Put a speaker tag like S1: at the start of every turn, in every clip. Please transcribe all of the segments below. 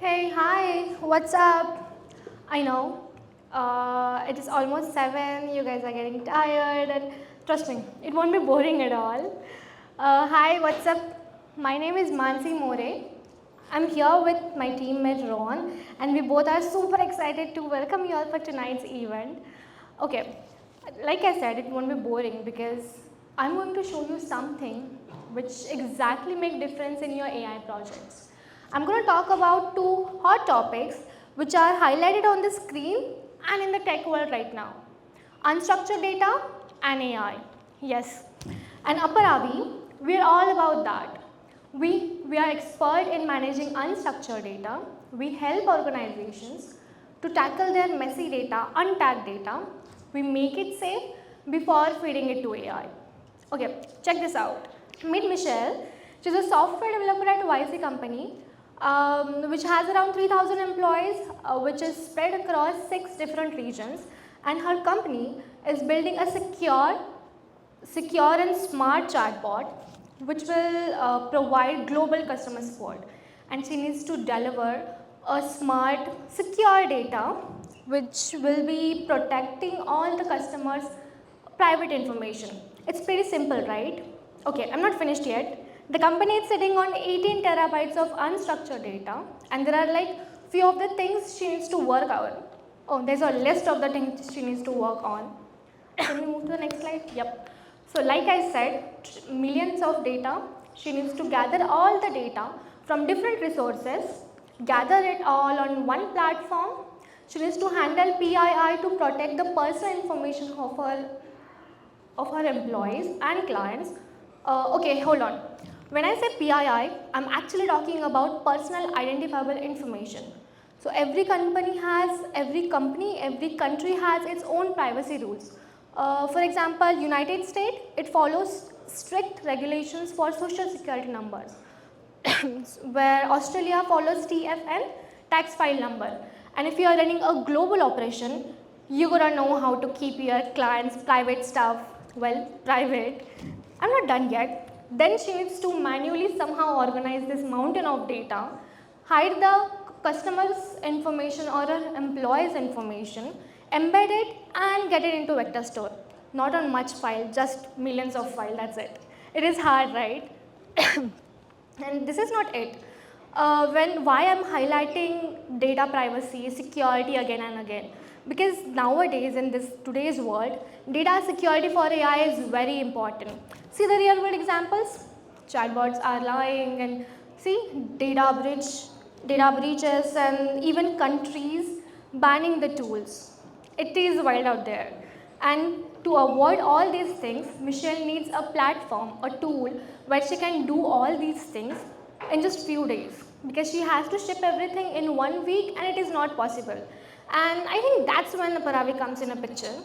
S1: Hey, hi, what's up? I know, it is almost 7, you guys are getting tired and trust me, it won't be boring at all. Hi, what's up? My name is Mansi More. I'm here with my teammate Roan and we both are super excited to welcome you all for tonight's event. Okay, like I said, it won't be boring because I'm going to show you something which exactly make difference in your AI projects. I'm going to talk about two hot topics which are highlighted on the screen and in the tech world right now. Unstructured data and AI. Yes. And Aparavi, we're all about that. We are expert in managing unstructured data. We help organizations to tackle their messy data, untagged data. We make it safe before feeding it to AI. Okay, check this out. Meet Michelle. She's a software developer at YC company, which has around 3,000 employees, which is spread across 6 different regions. And her company is building a secure and smart chatbot which will provide global customer support, and she needs to deliver a smart secure data which will be protecting all the customers private information. It's pretty simple, right? Okay, I'm not finished yet. The company is sitting on 18 terabytes of unstructured data, and there are like few of the things she needs to work on. Oh, there's a list of the things she needs to work on. Can we move to the next slide? Yep. So like I said, millions of data. She needs to gather all the data from different resources, gather it all on one platform. She needs to handle PII to protect the personal information of her employees and clients. Okay, hold on. When I say PII, I'm actually talking about personal identifiable information. So every company, every country has its own privacy rules. For example, United States, it follows strict regulations for social security numbers, where Australia follows TFN, tax file number. And if you are running a global operation, you gotta know how to keep your clients' private stuff, well, private. I'm not done yet. Then she needs to manually somehow organize this mountain of data, hide the customer's information or her employee's information, embed it and get it into vector store. Not on much file, just millions of file, that's it. It is hard, right? And this is not it. Why I'm highlighting data privacy, security again and again, because nowadays in this today's world, data security for AI is very important. See the real world examples. Chatbots are lying, and see data breaches, and even countries banning the tools. It is wild out there. And to avoid all these things, Michelle needs a platform, a tool where she can do all these things in just few days, because she has to ship everything in 1 week and it is not possible. And I think that's when Aparavi comes in a picture.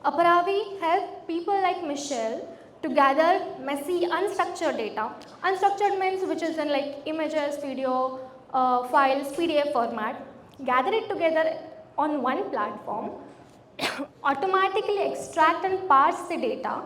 S1: Aparavi helps people like Michelle to gather messy, unstructured data. Unstructured means which is in like images, video, files, PDF format. Gather it together on one platform, automatically extract and parse the data,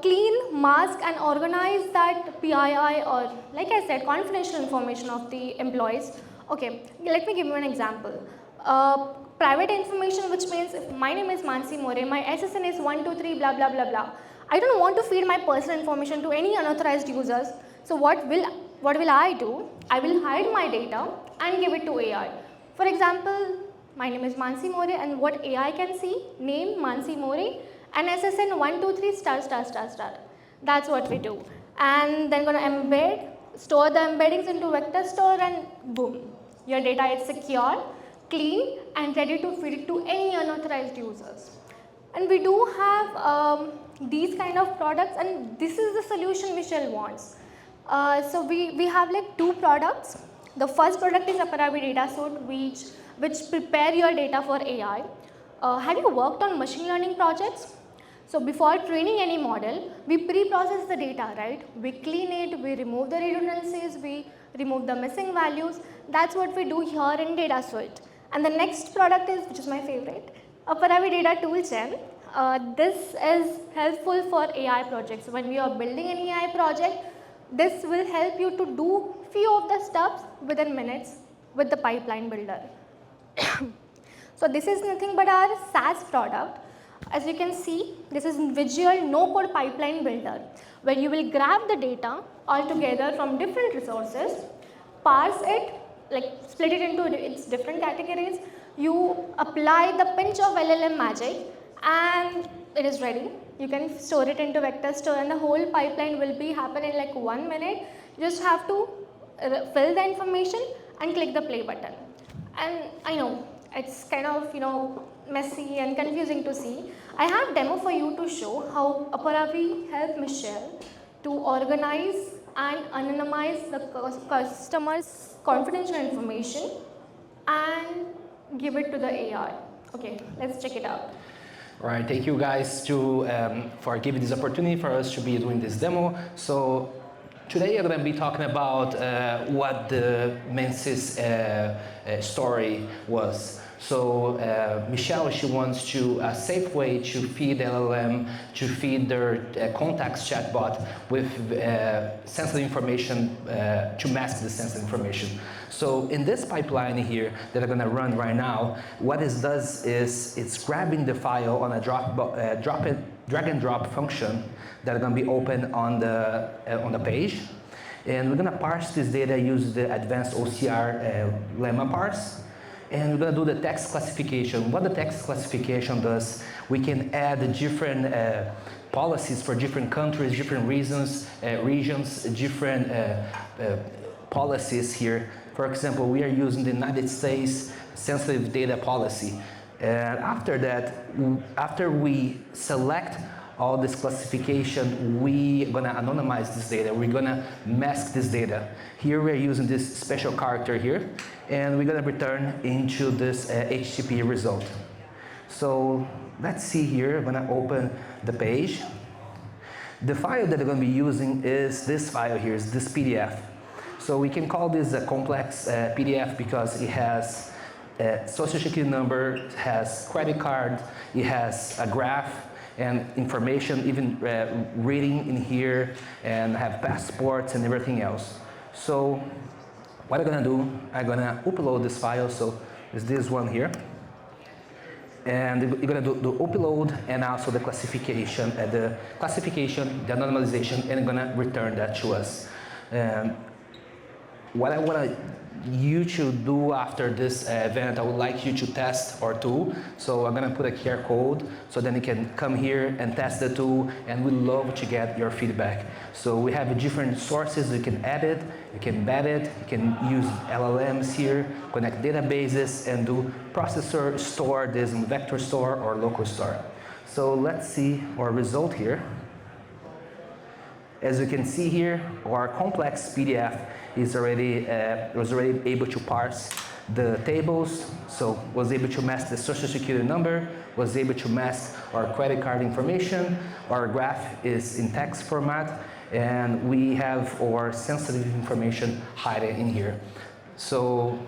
S1: clean, mask and organize that PII or, like I said, confidential information of the employees. Okay, let me give you an example. Private information, which means if my name is Mansi More, my SSN is 123 blah blah blah blah. I don't want to feed my personal information to any unauthorized users. So what will I do? I will hide my data and give it to AI. For example, my name is Mansi More, and what AI can see, name Mansi More and SSN 123 star star star star. That's what we do. And then gonna store the embeddings into vector store, and boom, your data is secure, clean and ready to feed it to any unauthorized users. And we do have these kind of products, and this is the solution Michelle wants. So we have like two products. The first product is Aparavi Data Suite, which prepare your data for AI. Have you worked on machine learning projects? So before training any model, we pre-process the data, right? We clean it, we remove the redundancies, we remove the missing values. That's what we do here in Data Suite. And the next product is, which is my favorite, Aparavi Data Toolchain. This is helpful for AI projects. When we are building an AI project, this will help you to do few of the steps within minutes with the pipeline builder. So this is nothing but our SaaS product. As you can see, this is visual no-code pipeline builder, where you will grab the data all together from different resources, parse it, like split it into its different categories. You apply the pinch of LLM magic, and it is ready. You can store it into vector store, and the whole pipeline will be happen in like 1 minute. You just have to fill the information and click the play button. And I know it's kind of messy and confusing to see. I have demo for you to show how Aparavi helped Michelle to organize and anonymize the customer's confidential information and give it to the AI. Okay, let's check it out.
S2: All right, thank you guys for giving this opportunity for us to be doing this demo. So today I'm going to be talking about what the Mansi's story was. So Michelle, she wants a safe way to feed LLM, to feed their contacts chatbot with sensitive information, to mask the sensitive information. So in this pipeline here that I'm going to run right now, what it does is it's grabbing the file on a drag and drop function that are going to be open on the page. And we're going to parse this data using the advanced OCR lemma parse. And we're going to do the text classification. What the text classification does, we can add different policies for different countries, different regions, different policies here. For example, we are using the United States sensitive data policy. And after that, after we select all this classification, we're going to anonymize this data. We're going to mask this data. Here we're using this special character here, and we're going to return into this HTTP result. So let's see here. I'm going to open the page. The file that I'm going to be using is this file here, is this PDF. So we can call this a complex PDF because it has a social security number, it has credit card, it has a graph, and information, even reading in here, and have passports and everything else. So what I'm gonna do, I'm gonna upload this file, so it's this one here. And you're gonna do the upload and also the classification, the anonymization, and I'm gonna return that to us. What I want you to do after this event, I would like you to test our tool. So I'm going to put a QR code, so then you can come here and test the tool, and we'd love to get your feedback. So we have different sources. You can edit, you can embed it, you can use LLMs here, connect databases, and do processor store this in vector store or local store. So let's see our result here. As you can see here, our complex PDF is was already able to parse the tables, so was able to mask the social security number, was able to mask our credit card information, our graph is in text format, and we have our sensitive information hidden in here. So,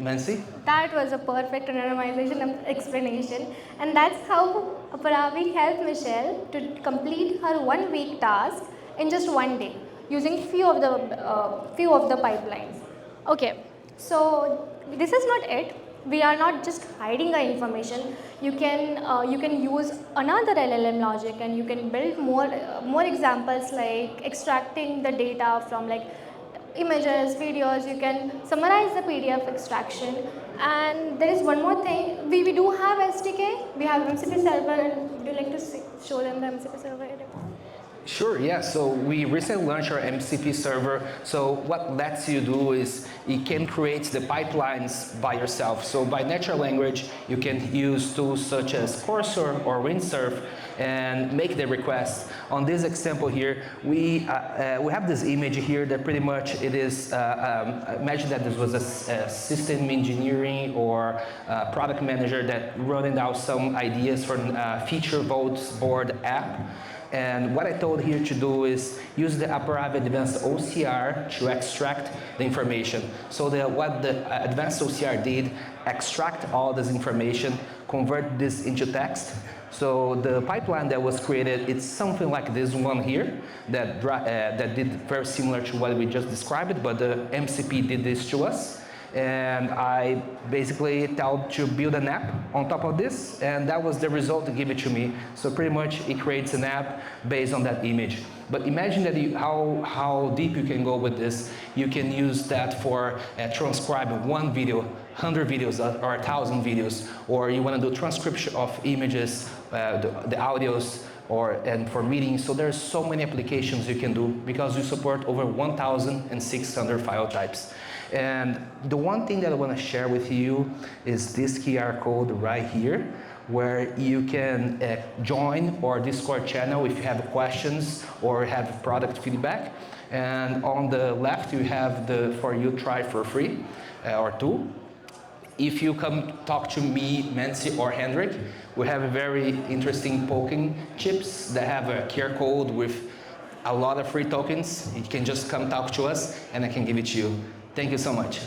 S2: Mansi?
S1: That was a perfect anonymization explanation, and that's how Aparavi helped Michelle to complete her 1 week task in just 1 day, using few of the pipelines. Okay, so this is not it. We are not just hiding our information. You can use another LLM logic, and you can build more examples, like extracting the data from like images, videos. You can summarize the PDF extraction. And there is one more thing. We do have SDK. We have MCP server. And would you like to show them the MCP server?
S2: Sure, yeah. So we recently launched our MCP server. So what lets you do is you can create the pipelines by yourself. So by natural language, you can use tools such as Cursor or Windsurf and make the request. On this example here, we have this image here that pretty much it is, imagine that this was a system engineering or product manager that running out some ideas for a feature votes board app. And what I told here to do is use the Aparavi Advanced OCR to extract the information. So what the Advanced OCR did, extract all this information, convert this into text. So the pipeline that was created, it's something like this one here that did very similar to what we just described, but the MCP did this to us. and I basically tell to build an app on top of this, and that was the result to give it to me. So pretty much it creates an app based on that image. But imagine that how deep you can go with this. You can use that for transcribing one video, 100 videos or 1,000 videos, or you want to do transcription of images, the audios, and for meetings. So there's so many applications you can do because we support over 1,600 file types. And the one thing that I want to share with you is this QR code right here, where you can join our Discord channel if you have questions or have product feedback. And on the left you have the for you try for free or two. If you come talk to me, Mansi or Hendrik, we have a very interesting poking chips that have a QR code with a lot of free tokens. You can just come talk to us and I can give it to you. Thank you so much.